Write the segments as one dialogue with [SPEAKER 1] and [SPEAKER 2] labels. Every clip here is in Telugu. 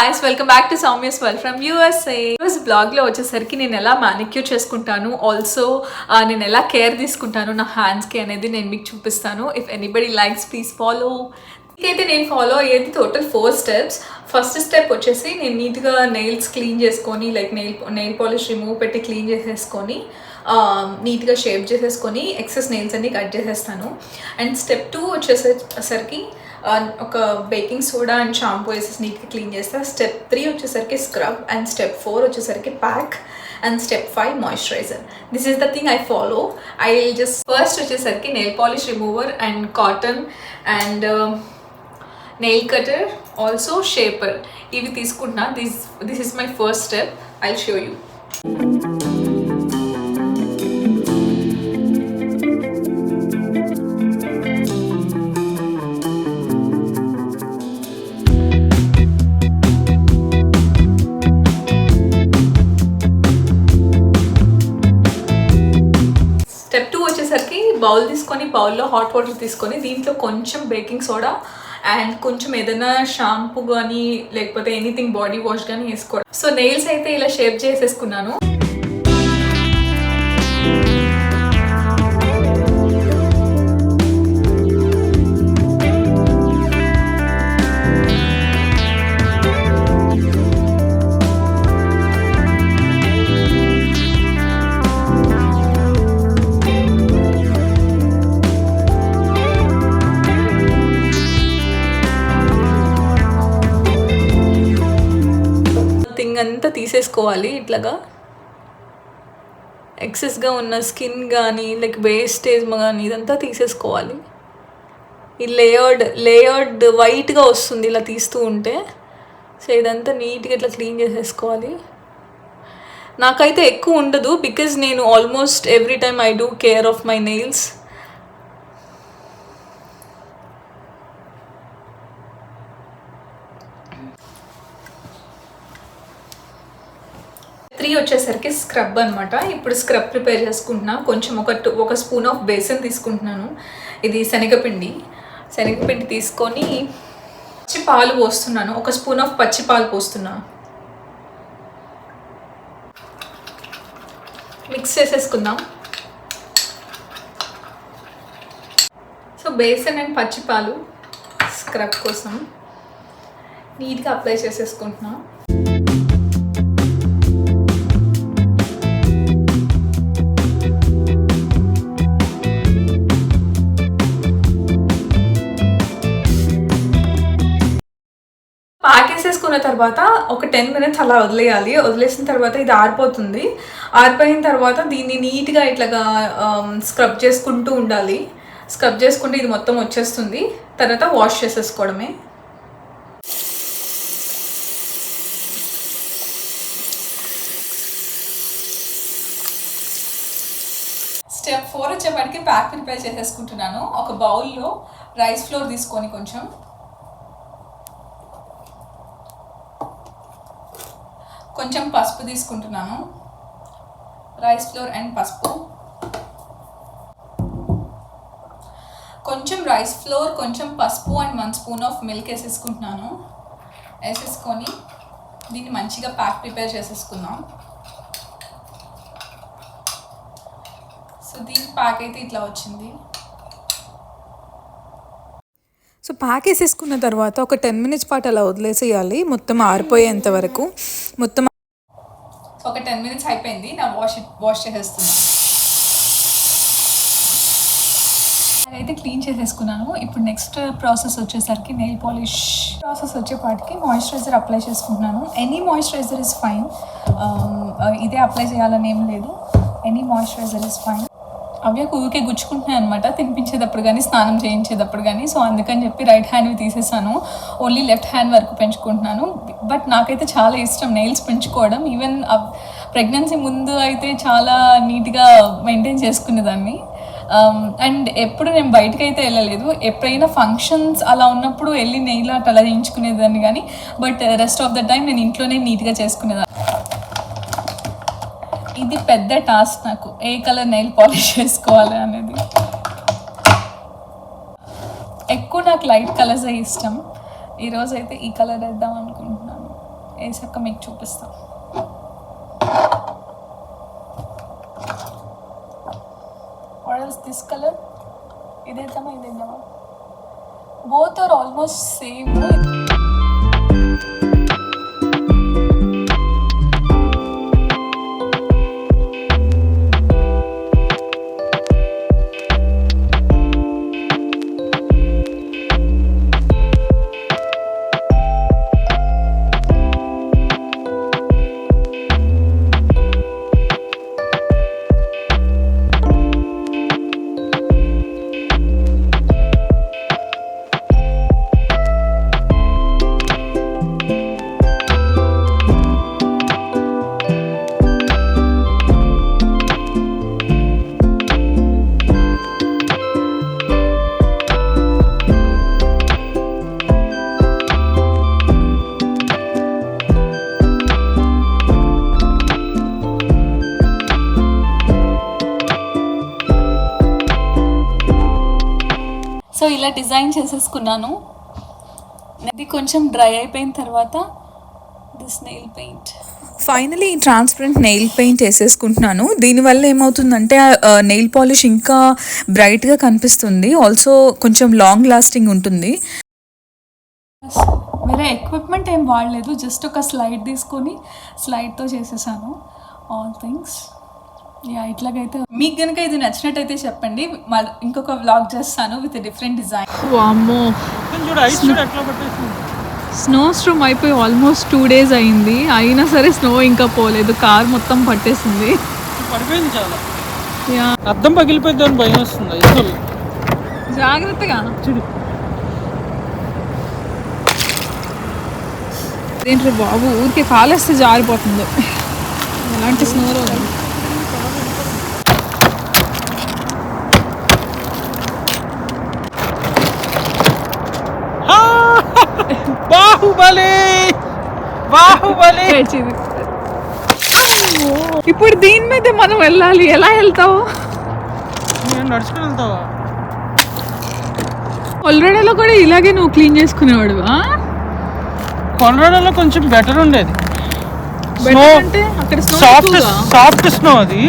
[SPEAKER 1] guys, welcome back to Soumya's World from USA. ఈరోజు బ్లాగ్లో వచ్చేసరికి నేను ఎలా మ్యానిక్యూర్ చేసుకుంటాను, ఆల్సో నేను ఎలా కేర్ తీసుకుంటాను నా హ్యాండ్స్కి అనేది నేను మీకు చూపిస్తాను. If anybody likes please follow. అయితే నేను ఫాలో అయ్యేది టోటల్ 4 స్టెప్స్. ఫస్ట్ స్టెప్ వచ్చేసి నేను నీట్గా నెయిల్స్ క్లీన్ చేసుకొని లైక్ నెయిల్ పాలిష్ రిమూవ్ పెట్టి క్లీన్ చేసేసుకొని నీట్గా షేప్ చేసేసుకొని ఎక్సెస్ నెయిల్స్ అన్ని కట్ చేసేస్తాను. అండ్ స్టెప్ 2 వచ్చేసరికి ఒక బేకింగ్ సోడా అండ్ షాంపూ వేసేసి నీట్గా క్లీన్ చేస్తాను. స్టెప్ 3 వచ్చేసరికి స్క్రబ్ అండ్ స్టెప్ 4 వచ్చేసరికి pack and step 5 moisturiser. This is the thing I follow. I just first వచ్చేసరికి nail polish remover and cotton and nail cutter, also shaper ఇవి తీసుకుంటున్నా. This is my first step. I show you. Step 2 వచ్చేసరికి బౌల్ తీసుకొని బౌల్లో హాట్ వాటర్ తీసుకొని దీంట్లో కొంచెం బేకింగ్ సోడా అండ్ కొంచెం ఏదైనా షాంపూ కానీ లేకపోతే ఎనీథింగ్ బాడీ వాష్ కానీ వేసుకోవడం. సో నెయిల్స్ అయితే ఇలా షేప్ చేసేసుకున్నాను. అంతా తీసేసుకోవాలి. ఇట్లాగా ఎక్సెస్గా ఉన్న స్కిన్ కానీ లైక్ వేస్టేజ్ కానీ ఇదంతా తీసేసుకోవాలి. ఈ లేయర్డ్ వైట్గా వస్తుంది ఇలా తీస్తూ ఉంటే. సో ఇదంతా నీట్గా ఇట్లా క్లీన్ చేసేసుకోవాలి. నాకైతే ఎక్కువ ఉండదు బికాజ్ నేను almost every time I do care of my nails. వచ్చేసరికి స్క్రబ్ అనమాట. ఇప్పుడు స్క్రబ్ ప్రిపేర్ చేసుకుంటున్నా. కొంచెం ఒక స్పూన్ ఆఫ్ బేసన్ తీసుకుంటున్నాను. ఇది శనగపిండి తీసుకొని పచ్చి పాలు పోస్తున్నాను. ఒక స్పూన్ ఆఫ్ పచ్చి పాలు పోస్తున్నా. మిక్స్ చేసేసుకుందాం. సో బేసన్ అండ్ పచ్చి పాలు స్క్రబ్ కోసం నీట్గా అప్లై చేసేసుకుంటున్నా. వేసేసుకున్న తర్వాత ఒక 10 minutes అలా వదిలేయాలి. వదిలేసిన తర్వాత ఇది ఆరిపోతుంది. ఆరిపోయిన తర్వాత దీన్ని నీట్గా ఇట్లాగా స్క్రబ్ చేసుకుంటూ ఉండాలి. స్క్రబ్ చేసుకుంటే ఇది మొత్తం వచ్చేస్తుంది. తర్వాత వాష్ చేసేసుకోవడమే. స్టెప్ 4 వచ్చేప్పటికి ప్యాక్ ప్రిపేర్ చేసేసుకుంటున్నాను. ఒక బౌల్లో రైస్ ఫ్లోర్ తీసుకొని కొంచెం పసుపు తీసుకుంటున్నాను. రైస్ ఫ్లోర్ అండ్ పసుపు, కొంచెం రైస్ ఫ్లోర్, కొంచెం పసుపు అండ్ 1 స్పూన్ ఆఫ్ మిల్క్ వేసేసుకుంటున్నాను. వేసేసుకొని దీన్ని మంచిగా ప్యాక్ ప్రిపేర్ చేసేసుకుందాం. సో దీని ప్యాక్ అయితే ఇట్లా వచ్చింది.
[SPEAKER 2] సో ప్యాక్ వేసేసుకున్న తర్వాత ఒక 10 minutes పాటు అలా వదిలేసేయాలి మొత్తం ఆరిపోయేంత వరకు. మొత్తం
[SPEAKER 1] ఒక 10 minutes అయిపోయింది. నా వాష్ చేసేస్తున్నాను. అయితే క్లీన్ చేసేసుకున్నాను. ఇప్పుడు నెక్స్ట్ ప్రాసెస్ వచ్చేసరికి నెయిల్ పాలిష్ ప్రాసెస్ వచ్చేపాటికి మాయిశ్చరైజర్ అప్లై చేసుకుంటున్నాను. Any moisturiser is fine. ఇదే అప్లై చేయాలని ఏం లేదు. Any moisturiser is fine. అవి ఊరికే గుచ్చుకుంటున్నాయి అనమాట తినిపించేటప్పుడు కానీ స్నానం చేయించేటప్పుడు కానీ. సో అందుకని చెప్పి రైట్ హ్యాండ్వి తీసేసాను. ఓన్లీ లెఫ్ట్ హ్యాండ్ వరకు పెంచుకుంటున్నాను. బట్ నాకైతే చాలా ఇష్టం నెయిల్స్ పెంచుకోవడం. ఈవెన్ ప్రెగ్నెన్సీ ముందు అయితే చాలా నీట్గా మెయింటైన్ చేసుకునేదాన్ని. అండ్ ఎప్పుడు నేను బయటకు అయితే వెళ్ళలేదు. ఎప్పుడైనా ఫంక్షన్స్ అలా ఉన్నప్పుడు వెళ్ళి నెయిల్ ఆర్ట్ అలా చేయించుకునేదాన్ని కానీ but rest of the time నేను ఇంట్లోనే నీట్గా చేసుకునేదాన్ని. ఇది పెద్ద టాస్క్ నాకు, ఏ కలర్ నెయిల్ పాలిష్ చేసుకోవాలి అనేది. ఎక్కువ నాకు లైట్ కలర్సే ఇష్టం. ఈరోజు అయితే ఈ కలర్ వేద్దాం అనుకుంటున్నాను. వేసాక మీకు చూపిస్తాను. What is this colour? ఇదేద్దామా ఇదేద్దామా? Both are almost same. So ఇలా డిజైన్ చేసేసుకున్నాను. ఇది కొంచెం డ్రై అయిపోయిన తర్వాత దిస్ నెయిల్ పెయింట్.
[SPEAKER 2] ఫైనలీ ఈ ట్రాన్స్పరెంట్ నెయిల్ పెయింట్ వేసేసుకుంటున్నాను. దీనివల్ల ఏమవుతుందంటే నెయిల్ పాలిష్ ఇంకా బ్రైట్గా కనిపిస్తుంది, ఆల్సో కొంచెం లాంగ్ లాస్టింగ్ ఉంటుంది.
[SPEAKER 1] వేరే ఎక్విప్మెంట్ ఏం వాడలేదు, జస్ట్ ఒక స్లైడ్ తీసుకొని స్లైడ్తో చేసేసాను ఆల్ థింగ్స్. యా ఇట్లాగైతే మీకు కనుక ఇది నచ్చినట్టయితే చెప్పండి, ఇంకొక వ్లాగ్ చేస్తాను విత్ డిఫరెంట్ డిజైన్. వామ్మో, స్నో స్ట్రోమ్ అయిపోయి ఆల్మోస్ట్ 2 days అయింది, అయినా సరే స్నో ఇంకా పోలేదు, కార్ మొత్తం పట్టేసింది. యా
[SPEAKER 3] అద్దం పగిలిపోయింది అని భయం వస్తుంది.
[SPEAKER 1] జాగ్రత్తగా
[SPEAKER 3] చూడు.
[SPEAKER 1] ఏంటి బాబు, ఊరికే కాలేస్తే జారిపోతుంది. ఎలాంటి స్నోలో
[SPEAKER 3] బాహుబలి.
[SPEAKER 1] ఇప్పుడు దీని మీద మనం వెళ్ళాలి, ఎలా వెళ్తావు?
[SPEAKER 3] నడుచుకుని వెళ్తావా?
[SPEAKER 1] కొలరాడోలో కూడా ఇలాగే నువ్వు క్లీన్ చేసుకునేవాడు.
[SPEAKER 3] కొలరాడోలో కొంచెం బెటర్ ఉండేది. సాఫ్ట్ స్నో అది.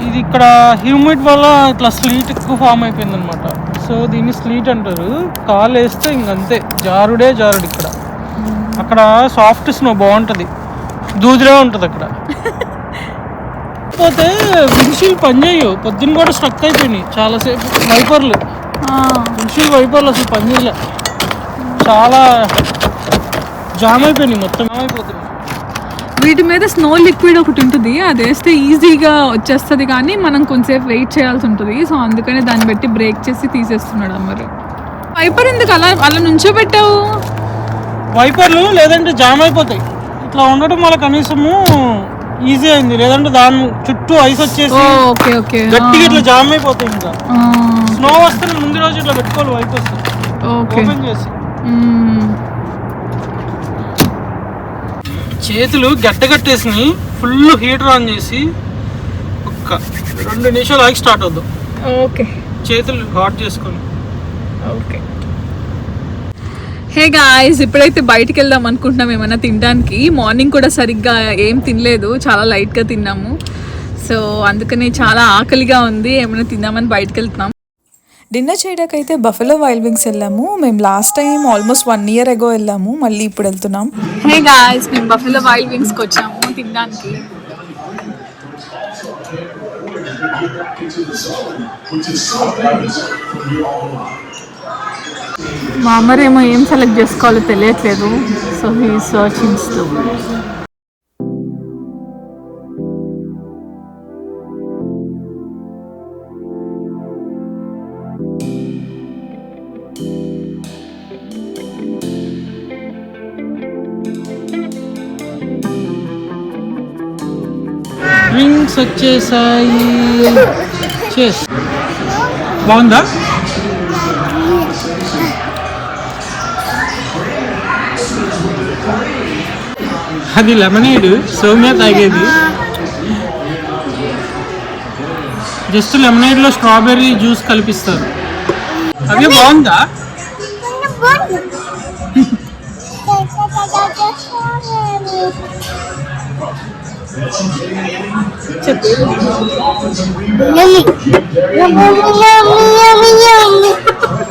[SPEAKER 3] ఇది ఇక్కడ హ్యూమిడ్ వల్ల ఇట్లా స్లీట్ ఎక్కువ ఫామ్ అయిపోయింది అనమాట. సో దీన్ని స్లీట్ అంటారు. కాలు వేస్తే ఇంకంతే, జారుడు ఇక్కడ. అక్కడ సాఫ్ట్ స్నో బాగుంటుంది, దూదిరే ఉంటుంది అక్కడ. పోతే విన్షీల్డ్ పనిచేయవు, పొద్దున్న కూడా స్ట్రక్ అయిపోయినాయి చాలాసేపు. వైపర్లు వైపర్లు అసలు పనిచేయలే, చాలా జామ్ అయిపోయినాయి, మొత్తం అయిపోతుంది.
[SPEAKER 1] వీటి మీద స్నో లిక్విడ్ ఒకటి ఉంటుంది, అది వేస్తే ఈజీగా వచ్చేస్తుంది, కానీ మనం కొంచెంసేపు వెయిట్ చేయాల్సి ఉంటుంది. సో అందుకని దాన్ని బట్టి బ్రేక్ చేసి తీసేస్తున్నాడు అమ్మరు. వైపర్ ఎందుకు అలా నుంచోబెట్టావు?
[SPEAKER 3] వైపర్లు లేదంటే జామ్ అయిపోతాయి. ఇట్లా ఉండడం వల్ల కనీసము ఈజీ అయింది, లేదంటే దాని చుట్టూ ఐస్ వచ్చేసి గట్టిగా ఇట్లా జామ్ అయిపోతాయి. ఇంకా స్నో వస్తే ముందు రోజు ఇట్లా పెట్టుకోవాలి వైపర్స్ ఓపెన్ చేసి. చేతులు గట్టగట్టేసి ఫుల్ హీటర్ ఆన్ చేసి ఒక్క 2 నిమిషాలు ఆగి స్టార్ట్ అవుద్దాం.
[SPEAKER 1] ఓకే,
[SPEAKER 3] చేతులు హాట్ చేసుకొని.
[SPEAKER 1] ఓకే. హే గాయ్స్, ఇప్పుడైతే బయటికి వెళ్దాం అనుకుంటున్నాం ఏమైనా తినడానికి. మార్నింగ్ కూడా సరిగ్గా ఏం తినలేదు, చాలా లైట్గా తిన్నాము. సో అందుకని చాలా ఆకలిగా ఉంది, ఏమైనా తిందామని బయటకు వెళ్తున్నాం.
[SPEAKER 2] డిన్నర్ చేయడానికైతే బఫెలో వైల్డ్ వింగ్స్ వెళ్ళాము. మేము last time almost 1 year ago వెళ్ళాము, మళ్ళీ ఇప్పుడు వెళ్తున్నాం.
[SPEAKER 1] హే గాయ్స్, మేము బఫెలో వైల్డ్ వింగ్స్కి వచ్చాము తినడానికి. మా అమ్మరేమో ఏం సెలెక్ట్ చేసుకోవాలో తెలియట్లేదు, so he searching store.
[SPEAKER 3] Drinks వచ్చేసాయి. బాగుందా? అది లెమనేడ్, సౌమ్య తాగేది. జస్ట్ లెమనేడ్లో స్ట్రాబెర్రీ జ్యూస్ కలిపిస్తారు. అదే బాగుందా?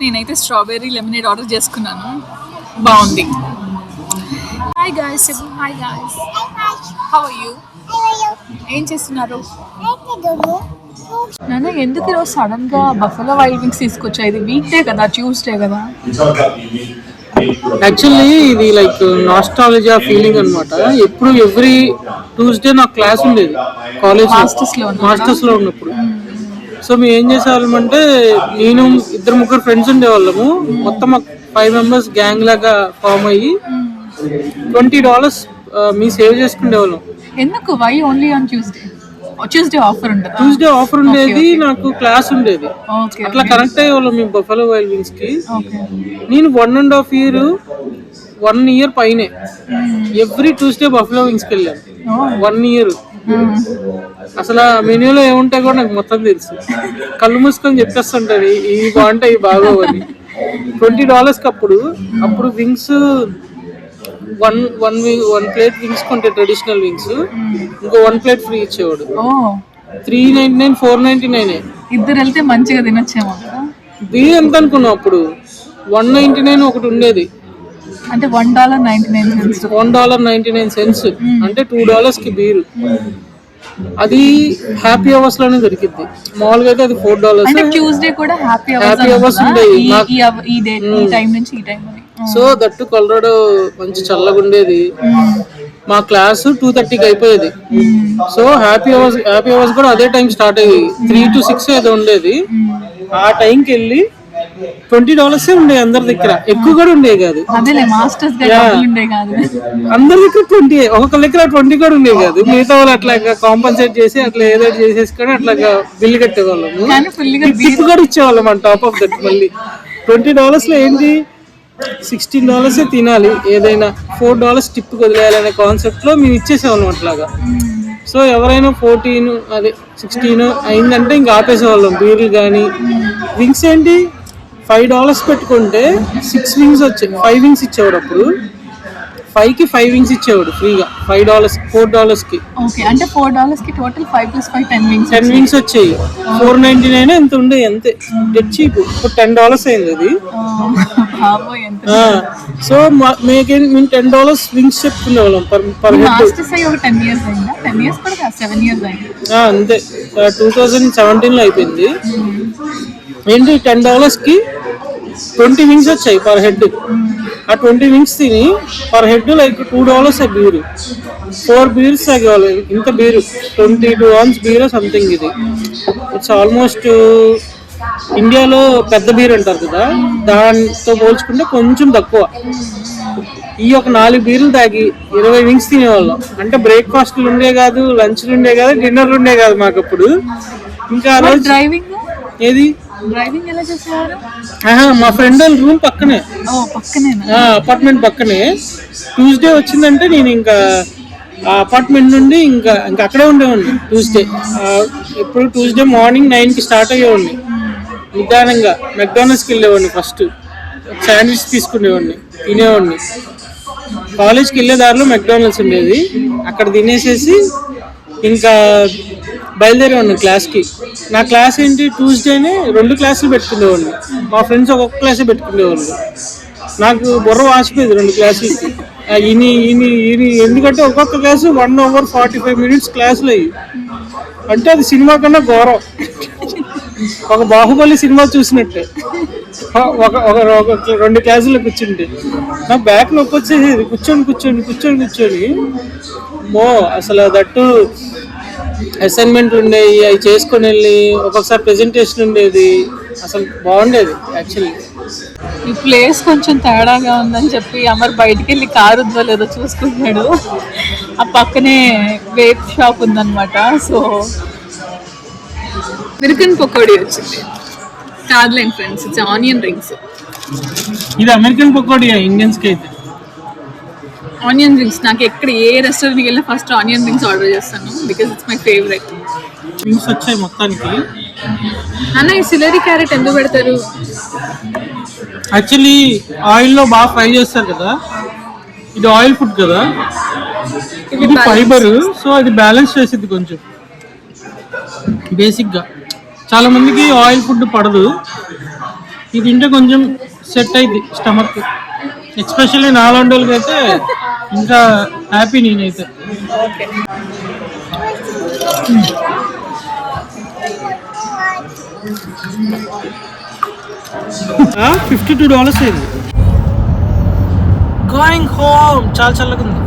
[SPEAKER 1] నేనైతే స్ట్రాబెర్రీ లెమనేడ్ ఆర్డర్ చేసుకున్నాను, బాగుంది. Hi guys, hi guys, how are you? ఏం చేస్తున్నారు? నాన్న ఎందుకు ఈరోజు సడన్ గా బఫలో వైల్డ్ వింగ్స్ తీసుకొచ్చా? ఇది వీక్ డే కదా, ట్యూస్డే కదా.
[SPEAKER 3] యాక్చువల్లీ ఇది లైక్ నాస్టాలజియా ఫీలింగ్ అనమాట. ఎప్పుడు ఎవ్రీ ట్యూస్డే నాకు క్లాస్ ఉండేది కాలేజ్ మాస్టర్స్ లో ఉన్నప్పుడు. సో మేము ఏం చేసేవాళ్ళమంటే, నేను 2-3 ఫ్రెండ్స్ ఉండేవాళ్ళము, మొత్తం 5 మెంబర్స్ గ్యాంగ్ లాగా ఫామ్ అయ్యి $20 మీ సేవ్ చేసుకునేవాళ్ళం.
[SPEAKER 1] ఎందుకు? Why only on Tuesday? Tuesday offer ఉండదు.
[SPEAKER 3] ట్యూస్డే ఆఫర్ ఉండేది, నాకు క్లాస్ ఉండేది, అట్లా కనెక్ట్ అయ్యేవాళ్ళం మేము బఫలో వైల్డ్ వింగ్స్ కి. నేను 1.5 year 1 year పైనే ఎవ్రీ ట్యూస్డే బఫలో వింగ్స్కి వెళ్ళాను. 1 year. అసలు ఆ మెన్యూలో ఏముంటాయి కూడా నాకు మొత్తం తెలుసు. కళ్ళు మూసుకొని చెప్పేస్తుంటది ఇవి బాగుంటాయి ఇవి బాగోవని. $20 అప్పుడు వింగ్స్ వన్ ప్లేట్ వింగ్స్ కొంటే ట్రెడిషనల్ వింగ్స్ ఇంకో 1 plate ఫ్రీ ఇచ్చేవాడు. $3.99 $4.99.
[SPEAKER 1] ఇద్దరు వెళ్తే మంచిగా తినొచ్చేమో.
[SPEAKER 3] బిల్ ఎంత అనుకున్నావు అప్పుడు? $1.99 ఒకటి ఉండేది,
[SPEAKER 1] అంటే $1.99.
[SPEAKER 3] $1.99 అంటే $2 కి బీరు. అది హ్యాపీ అవర్స్ లోనే దొరికింది. మామూలుగా అయితే అది $4.
[SPEAKER 1] ట్యూస్డే కూడా హ్యాపీ
[SPEAKER 3] అవర్స్ ఉండేవి. సో దట్టు కొలరాడో మంచి చల్లగా ఉండేది. మా క్లాస్ 2:30కి అయిపోయేది. సో హ్యాపీ అవర్స్ కూడా అదే టైం స్టార్ట్ అయ్యి 3 to 6 ఏదో ఉండేది. ఆ టైంకి వెళ్ళి $20 ఉండేవి అందరి దగ్గర, ఎక్కువ కూడా ఉండేవి కాదు. అందరి దగ్గర 20, ఒక్కొక్క దగ్గర 20 కూడా ఉండేవి కాదు. మిగతా వాళ్ళు అట్లా కాంపన్సేట్ చేసి అట్లా ఏదో చేసేసుకొని అట్లా బిల్లు కట్టేవాళ్ళము. టిప్ కూడా ఇచ్చేవాళ్ళం అంట టాప్ ఆఫ్ దట్. మళ్ళీ $20 లో ఏంటి, $16 తినాలి ఏదైనా, $4 టిప్ వదిలేయాలనే కాన్సెప్ట్ లో మేము ఇచ్చేసేవాళ్ళం అట్లాగా. సో ఎవరైనా 16 అయిందంటే ఇంకా ఆపేసేవాళ్ళం బీర్లు కానీ. వింగ్స్ ఏంటి, $5 పెట్టుకుంటే 6 wings వచ్చాయి. 5 wings ఇచ్చేవాడు అప్పుడు. 5కి 5 wings ఇచ్చేవాడు ఫ్రీగా. $4 కి.
[SPEAKER 1] అంటే $4 కి టోటల్ 5 + 5
[SPEAKER 3] 10 wings వచ్చాయి. $4.99 ఎంత ఉండే, అంతే, డెడ్ చీప్. ఇప్పుడు $10 అయింది అది. సో మేము $10 వింగ్స్ చెప్పుకునేవాళ్ళం పర్ హెడ్. అంతే, 2017 లో అయిపోయింది. ఏంటి, $10 కి 20 wings వచ్చాయి పర్ హెడ్. ఆ 20 wings తిని per head like $2 beer. 4 beers తాగేవాళ్ళు. ఇంత బీరు 22 ounce బీరు సంథింగ్. ఇది ఇట్స్ ఆల్మోస్ట్ ఇండియాలో పెద్ద బీర్ అంటారు కదా, దాంతో పోల్చుకుంటే కొంచెం తక్కువ. ఈ ఒక 4 బీర్లు తాగి 20 wings తినేవాళ్ళం. అంటే బ్రేక్ఫాస్ట్లు ఉండే కాదు, లంచ్లు ఉండే కాదు, డిన్నర్లు ఉండే కాదు మాకు అప్పుడు. ఇంకా ఆ రోజు
[SPEAKER 1] డ్రైవింగ్ ఎలా చేసేవారు?
[SPEAKER 3] మా ఫ్రెండ్ వాళ్ళ రూమ్ పక్కనే, అపార్ట్మెంట్ పక్కనే. ట్యూస్డే వచ్చిందంటే నేను ఇంకా ఆ అపార్ట్మెంట్ నుండి ఇంకా అక్కడే ఉండేవాడిని. ట్యూస్డే ఎప్పుడు ట్యూస్డే మార్నింగ్ 9కి స్టార్ట్ అయ్యేవాడిని. నిదానంగా మెక్డానల్డ్స్కి వెళ్ళేవాడిని. ఫస్ట్ శాండ్విచ్ తీసుకునేవాడిని, తినేవాడిని. కాలేజ్కి వెళ్ళే దారిలో మెక్డానల్డ్స్ ఉండేది, అక్కడ తినేసేసి ఇంకా బయలుదేరేవాడిని క్లాస్కి. నా క్లాస్ ఏంటి, ట్యూస్డేనే 2 క్లాసులు పెట్టుకునేవాడిని. మా ఫ్రెండ్స్ ఒక్కొక్క క్లాసే పెట్టుకునేవాళ్ళు. నాకు బుర్ర వాసిపోయేది 2 క్లాసులకి. ఇని ఎందుకంటే ఒక్కొక్క క్లాసు 1 hour 45 minutes క్లాసులు అయ్యి. అంటే అది సినిమా కన్నా ఘోరం. ఒక బాహుబలి సినిమా చూసినట్టే. ఒక 2 క్లాసుల్లో కూర్చుంటే నాకు బ్యాక్ నొప్పి వచ్చేది. కూర్చొని అసలు దట్టు అసైన్మెంట్ ఉండేవి, అవి చేసుకొని వెళ్ళి ఒక్కొక్కసారి ప్రెజెంటేషన్ ఉండేది. అసలు బాగుండేది యాక్చువల్లీ.
[SPEAKER 1] ఈ ప్లేస్ కొంచెం తేడాగా ఉందని చెప్పి అమర్ బయటికి వెళ్ళి కారు ఉద్వలేదో చూసుకుంటున్నాడు. ఆ పక్కనే వేప్ షాప్ ఉందన్నమాట. సో అమెరికన్ పకోడీ వచ్చింది. కాదులేండి ఫ్రెండ్స్, ఇట్స్ ఆనియన్ రింగ్స్.
[SPEAKER 3] ఇది అమెరికన్ పకోడీ ఇండియన్స్కి అయితే.
[SPEAKER 1] ఆనియన్ రింగ్స్ నాకు ఎక్కడ ఏ రెస్టారెంట్కి వెళ్ళినా ఫస్ట్ ఆనియన్ రింగ్స్ ఆర్డర్ చేస్తాను, because it's my favourite.
[SPEAKER 3] Rings వచ్చాయి మొత్తానికి.
[SPEAKER 1] అన్న ఈ సిలరీ క్యారెట్ ఎందుకు పెడతారు?
[SPEAKER 3] యాక్చువల్లీ ఆయిల్లో బాగా ఫ్రై చేస్తారు కదా, ఇది ఆయిల్ ఫుడ్ కదా, ఇది ఫైబర్, సో అది బ్యాలెన్స్ చేసిద్ది కొంచెం. బేసిక్గా చాలా మందికి ఆయిల్ ఫుడ్ పడదు, ఇది తింటే కొంచెం సెట్ అయింది స్టమక్. ఎస్పెషల్లీ నాలాంటి వాళ్ళకి అయితే ఇంకా హ్యాపీ నేనైతే. $52 అయింది. Going home. చాలా చల్లగా ఉంది.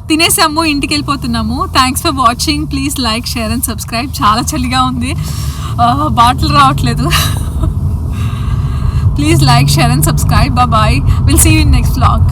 [SPEAKER 1] తినేసాము, ఇంటికి వెళ్ళిపోతున్నాము. Thanks for watching. Please like, share and subscribe. చాలా చలిగా ఉంది, బాటిల్ రావట్లేదు. Please like, share and subscribe. Bye. Will see you in next vlog.